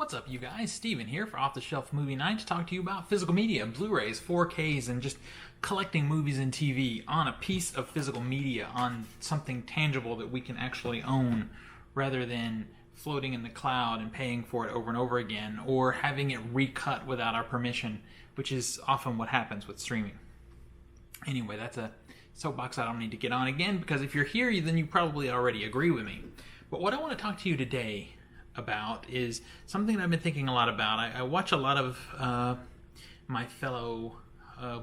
What's up, you guys? Steven here for Off the Shelf Movie Night to talk to you about physical media, Blu-rays, 4Ks, and just collecting movies and TV on a piece of physical media, on something tangible that we can actually own, rather than floating in the cloud and paying for it over and over again, or having it recut without our permission, which is often what happens with streaming. Anyway, that's a soapbox I don't need to get on again, because if you're here, then you probably already agree with me. But what I want to talk to you today about is something that I've been thinking a lot about. I watch a lot of my fellow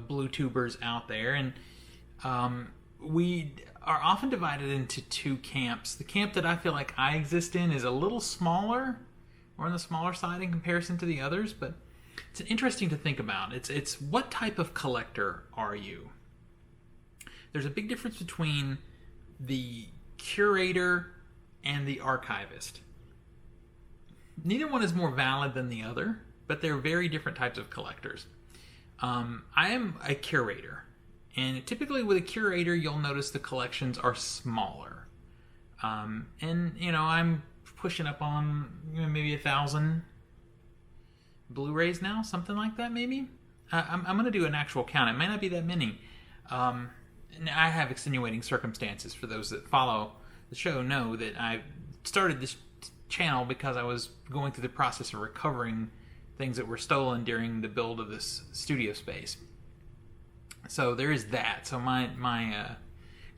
blue tubers out there, and we are often divided into two camps. The camp that I feel like I exist in is a little smaller, or on the smaller side in comparison to the others, but it's interesting to think about. It's what type of collector are you? There's a big difference between the curator and the archivist. Neither one is more valid than the other, but they're very different types of collectors. I am a curator, and typically with a curator, you'll notice the collections are smaller. And, you know, I'm pushing up on maybe 1,000 Blu-rays now, something like that maybe. I'm going to do an actual count. It may not be that many. And I have extenuating circumstances. For those that follow the show know that I started this channel because I was going through the process of recovering things that were stolen during the build of this studio space. So there is that. So my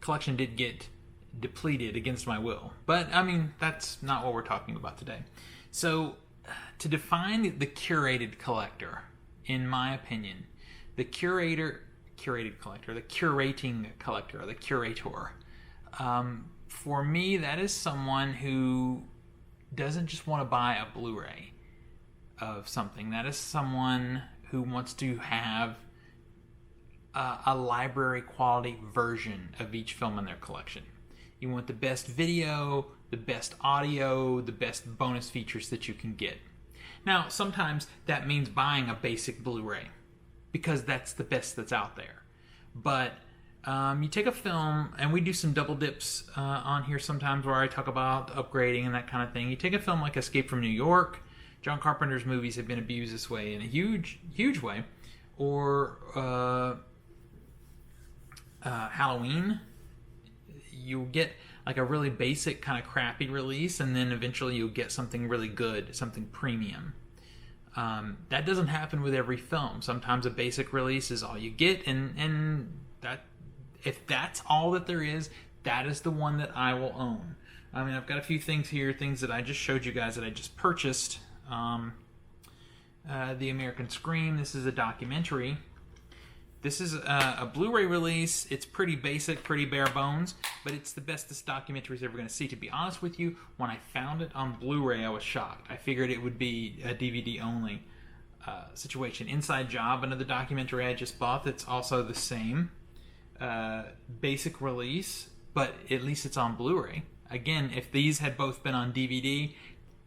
collection did get depleted against my will. But, I mean, that's not what we're talking about today. So, to define the curated collector, in my opinion, the curating collector, the curator, for me, that is someone who doesn't just want to buy a Blu-ray of something. That is someone who wants to have a library quality version of each film in their collection. You want the best video, the best audio, the best bonus features that you can get. Now, sometimes that means buying a basic Blu-ray because that's the best that's out there. But you take a film, and we do some double dips on here sometimes where I talk about upgrading and that kind of thing. You take a film like Escape from New York. John Carpenter's movies have been abused this way in a huge, huge way. Or Halloween. You'll get like a really basic kind of crappy release, and then eventually you'll get something really good, something premium. That doesn't happen with every film. Sometimes a basic release is all you get, and that, if that's all that there is, that is the one that I will own. I mean, I've got a few things here, things that I just showed you guys that I just purchased. The American Scream. This is a documentary. This is a Blu-ray release. It's pretty basic, pretty bare bones, but it's the best this documentary's ever going to see. To be honest with you, when I found it on Blu-ray, I was shocked. I figured it would be a DVD-only situation. Inside Job, another documentary I just bought that's also the same. Basic release, but at least it's on Blu-ray. Again, if these had both been on DVD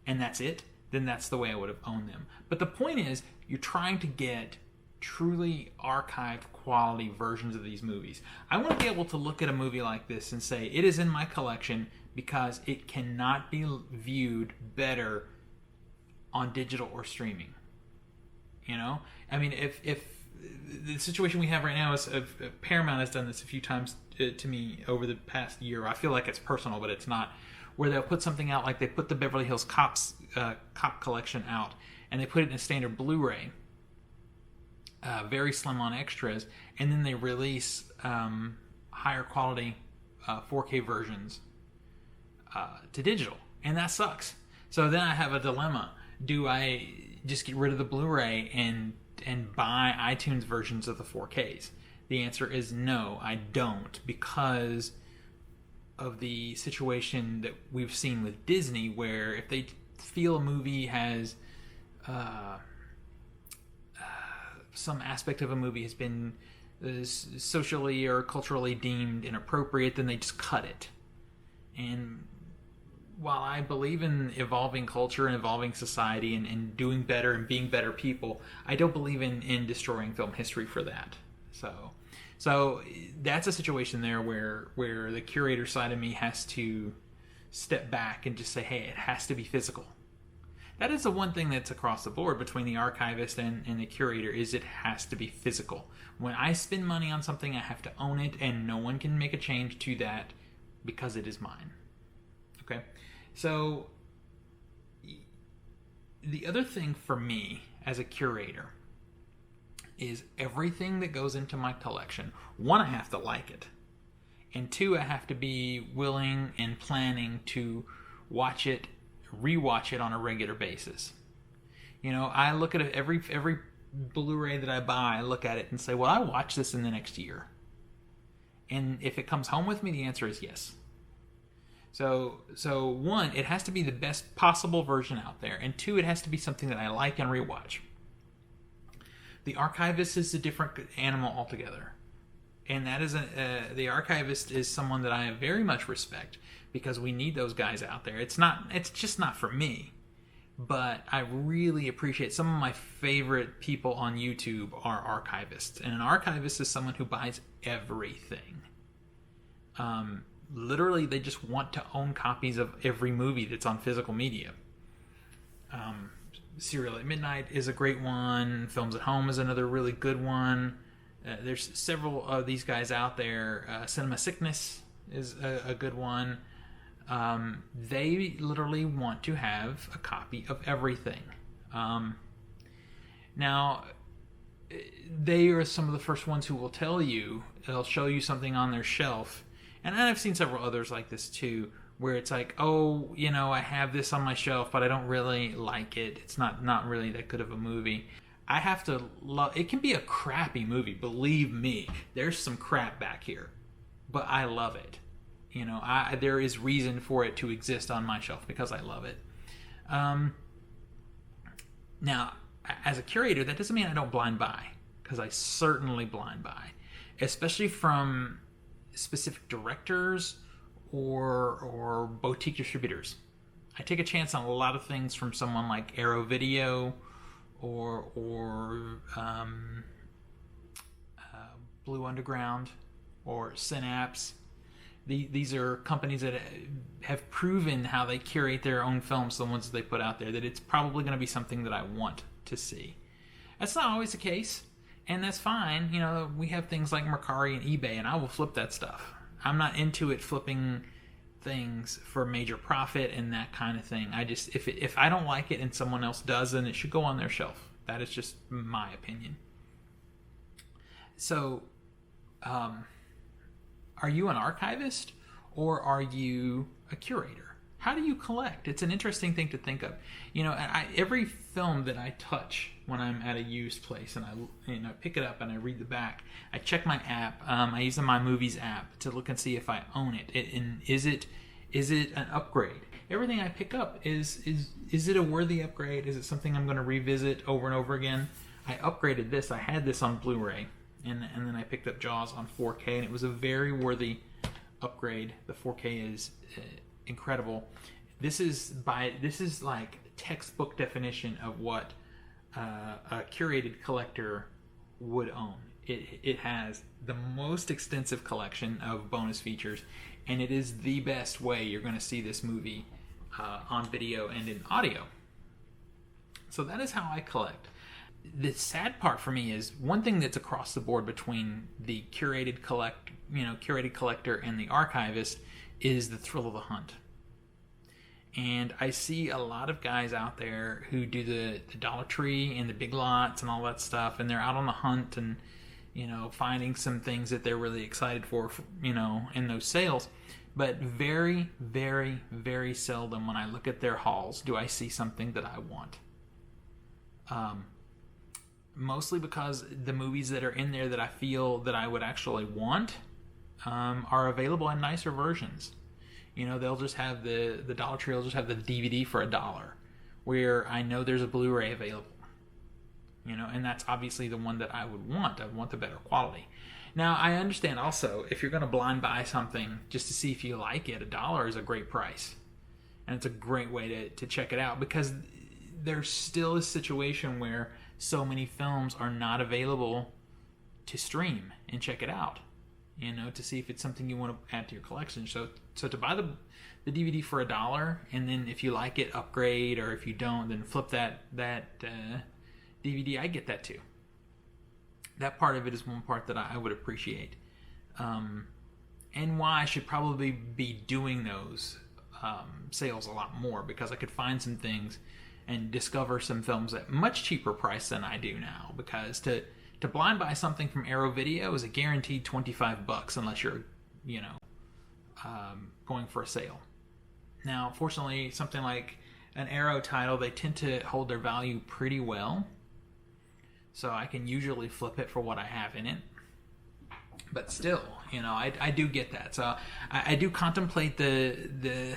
and that's it, then that's the way I would have owned them. But the point is, you're trying to get truly archived quality versions of these movies. I want to be able to look at a movie like this and say, it is in my collection because it cannot be viewed better on digital or streaming. You know? I mean, if the situation we have right now is Paramount has done this a few times to me over the past year. I feel like it's personal, but it's not. Where they'll put something out, like they put the Beverly Hills Cop collection out, and they put it in a standard Blu-ray, very slim on extras, and then they release higher quality 4K versions to digital, and that sucks. So then I have a dilemma. Do I just get rid of the Blu-ray and buy iTunes versions of the 4Ks? The answer is no, I don't, because of the situation that we've seen with Disney, where if they feel a movie has some aspect of a movie has been socially or culturally deemed inappropriate, then they just cut it. And while I believe in evolving culture and evolving society and doing better and being better people, I don't believe in destroying film history for that. So that's a situation there where the curator side of me has to step back and just say, hey, it has to be physical. That is the one thing that's across the board between the archivist and the curator, is it has to be physical. When I spend money on something, I have to own it, and no one can make a change to that because it is mine. Okay? So, the other thing for me as a curator is everything that goes into my collection. One, I have to like it. And two, I have to be willing and planning to watch it, rewatch it on a regular basis. You know, I look at it, every Blu-ray that I buy, I look at it and say, well, I watch this in the next year. And if it comes home with me, the answer is yes. So one, it has to be the best possible version out there. And two, it has to be something that I like and rewatch. The archivist is a different animal altogether. And that is the archivist is someone that I very much respect, because we need those guys out there. It's just not for me, but I really appreciate. Some of my favorite people on YouTube are archivists, and an archivist is someone who buys everything. Literally, they just want to own copies of every movie that's on physical media. Serial at Midnight is a great one. Films at Home is another really good one. There's several of these guys out there. Cinema Sickness is a good one. They literally want to have a copy of everything. Now, they are some of the first ones who will tell you, they'll show you something on their shelf. And I've seen several others like this too, where it's like, oh, you know, I have this on my shelf, but I don't really like it. It's not really that good of a movie. I have to love, it can be a crappy movie, believe me. There's some crap back here, but I love it. You know, there is reason for it to exist on my shelf because I love it. Now, as a curator, that doesn't mean I don't blind buy, because I certainly blind buy, especially from specific directors or boutique distributors. I take a chance on a lot of things from someone like Arrow Video or Blue Underground or Synapse. These are companies that have proven how they curate their own films, the ones that they put out there, that it's probably going to be something that I want to see. That's not always the case, and that's fine. You know, we have things like Mercari and eBay, and I will flip that stuff. I'm not into it flipping things for major profit and that kind of thing. I just, if I don't like it and someone else does, then it should go on their shelf. That is just my opinion. So, are you an archivist or are you a curator? How do you collect? It's an interesting thing to think of. You know, every film that I touch when I'm at a used place and I pick it up and I read the back, I check my app. I use the My Movies app to look and see if I own it. And is it an upgrade? Everything I pick up is it a worthy upgrade? Is it something I'm going to revisit over and over again? I upgraded this. I had this on Blu-ray, and then I picked up Jaws on 4K, and it was a very worthy upgrade. The 4K is incredible. This is like textbook definition of what a curated collector would own. It has the most extensive collection of bonus features, and it is the best way you're going to see this movie on video and in audio. So that is how I collect. The sad part for me is one thing that's across the board between the curated collector and the archivist is the thrill of the hunt. And I see a lot of guys out there who do the Dollar Tree and the Big Lots and all that stuff, and they're out on the hunt and, you know, finding some things that they're really excited for, you know, in those sales. But very, very, very seldom when I look at their hauls do I see something that I want. Mostly because the movies that are in there that I feel that I would actually want are available in nicer versions. You know, they'll just have the Dollar Tree will just have the DVD for $1, where I know there's a Blu-ray available. You know, and that's obviously the one that I would want. I want the better quality. Now, I understand also, if you're going to blind buy something just to see if you like it, $1 is a great price. And it's a great way to check it out, because there's still a situation where so many films are not available to stream and check it out. to see if it's something you want to add to your collection. So to buy the DVD for $1, and then if you like it, upgrade, or if you don't, then flip that DVD. I get that too. That part of it is one part that I would appreciate, and why I should probably be doing those sales a lot more, because I could find some things and discover some films at much cheaper price than I do now. Because to blind buy something from Arrow Video is a guaranteed $25 unless you're going for a sale. Now, fortunately, something like an Arrow title, they tend to hold their value pretty well, so I can usually flip it for what I have in it. But still, I do get that. So I do contemplate the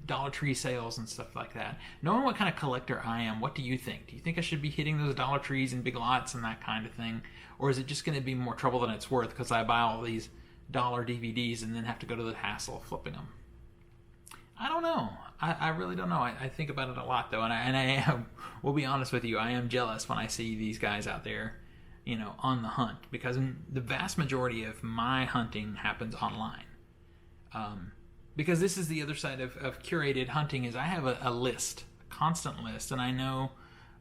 Dollar Tree sales and stuff like that. Knowing what kind of collector I am, what do you think? Do you think I should be hitting those Dollar Trees and Big Lots and that kind of thing? Or is it just going to be more trouble than it's worth because I buy all these dollar DVDs and then have to go to the hassle of flipping them? I don't know. I really don't know. I think about it a lot, though, and I am, we'll be honest with you, I am jealous when I see these guys out there, on the hunt, because the vast majority of my hunting happens online. Because this is the other side of curated hunting, is I have a list, a constant list, and I know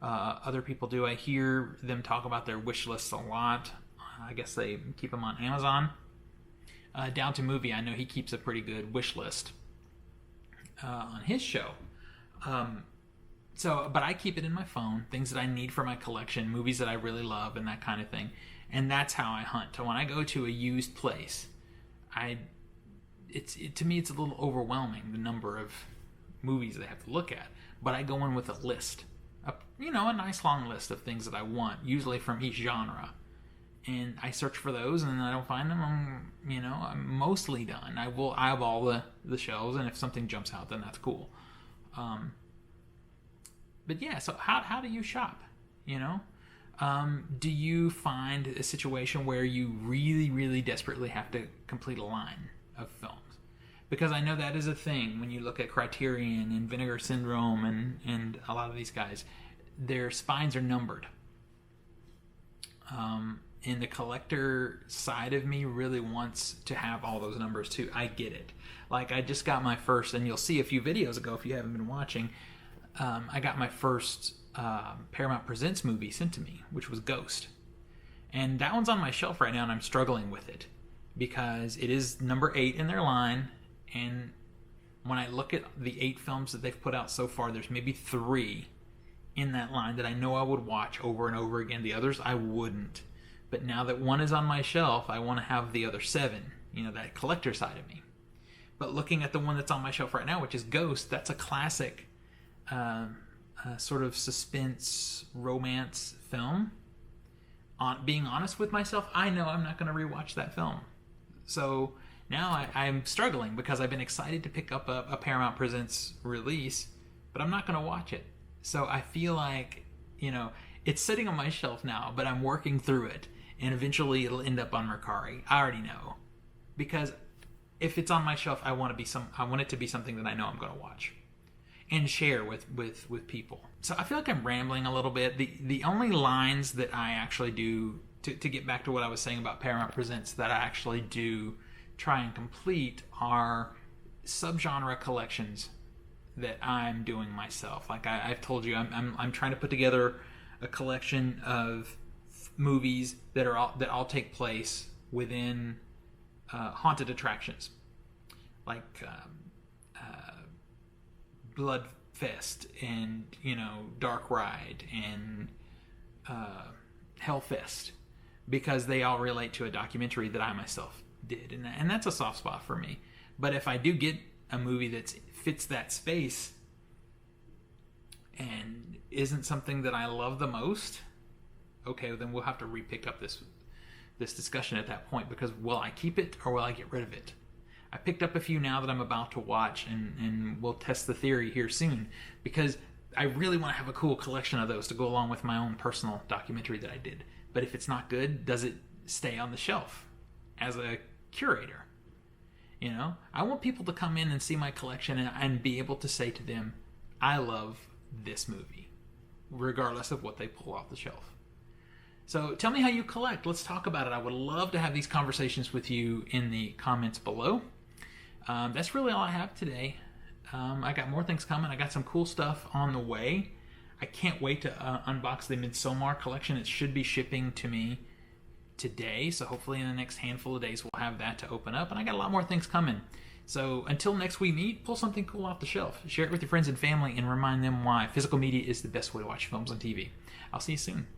other people do. I hear them talk about their wish lists a lot. I guess they keep them on Amazon. Down to Movie, I know he keeps a pretty good wish list on his show. But I keep it in my phone, things that I need for my collection, movies that I really love, and that kind of thing. And that's how I hunt. So when I go to a used place, to me it's a little overwhelming, the number of movies that I have to look at. But I go in with a list, a nice long list of things that I want, usually from each genre. And I search for those, and I don't find them. I'm mostly done. I will eyeball the shelves, and if something jumps out, then that's cool. But yeah, so how do you shop? Do you find a situation where you really, really desperately have to complete a line of films? Because I know that is a thing when you look at Criterion and Vinegar Syndrome and a lot of these guys, their spines are numbered. And the collector side of me really wants to have all those numbers too. I get it. Like, I just got my first, and you'll see a few videos ago if you haven't been watching, I got my first Paramount Presents movie sent to me, which was Ghost. And that one's on my shelf right now, and I'm struggling with it because it is number 8 in their line. And when I look at the 8 films that they've put out so far, there's maybe 3 in that line that I know I would watch over and over again. The others I wouldn't. But now that one is on my shelf, I want to have the other 7, that collector side of me. But looking at the one that's on my shelf right now, which is Ghost, that's a classic sort of suspense romance film. Being honest with myself, I know I'm not going to rewatch that film. So now I'm struggling because I've been excited to pick up a Paramount Presents release, but I'm not going to watch it. So I feel like, it's sitting on my shelf now, but I'm working through it, and eventually it'll end up on Mercari. I already know, because if it's on my shelf, I want it to be something that I know I'm going to watch and share with people. So I feel like I'm rambling a little bit. The only lines that I actually do, to get back to what I was saying about Paramount Presents, that I actually do try and complete are subgenre collections that I'm doing myself. Like I've told you, I'm trying to put together a collection of movies that all take place within haunted attractions, like Bloodfest and Dark Ride and Hellfest, because they all relate to a documentary that I myself did, and that's a soft spot for me. But if I do get a movie that fits that space and isn't something that I love the most, okay, then we'll have to re-pick up this discussion at that point, because will I keep it or will I get rid of it? I picked up a few now that I'm about to watch, and we'll test the theory here soon, because I really want to have a cool collection of those to go along with my own personal documentary that I did. But if it's not good, does it stay on the shelf as a curator? I want people to come in and see my collection and be able to say to them, I love this movie, regardless of what they pull off the shelf. So tell me how you collect. Let's talk about it. I would love to have these conversations with you in the comments below. That's really all I have today. I got more things coming. I got some cool stuff on the way. I can't wait to unbox the Midsommar collection. It should be shipping to me today, so hopefully in the next handful of days we'll have that to open up, and I got a lot more things coming. So until next we meet, pull something cool off the shelf, share it with your friends and family, and remind them why physical media is the best way to watch films on TV. I'll see you soon.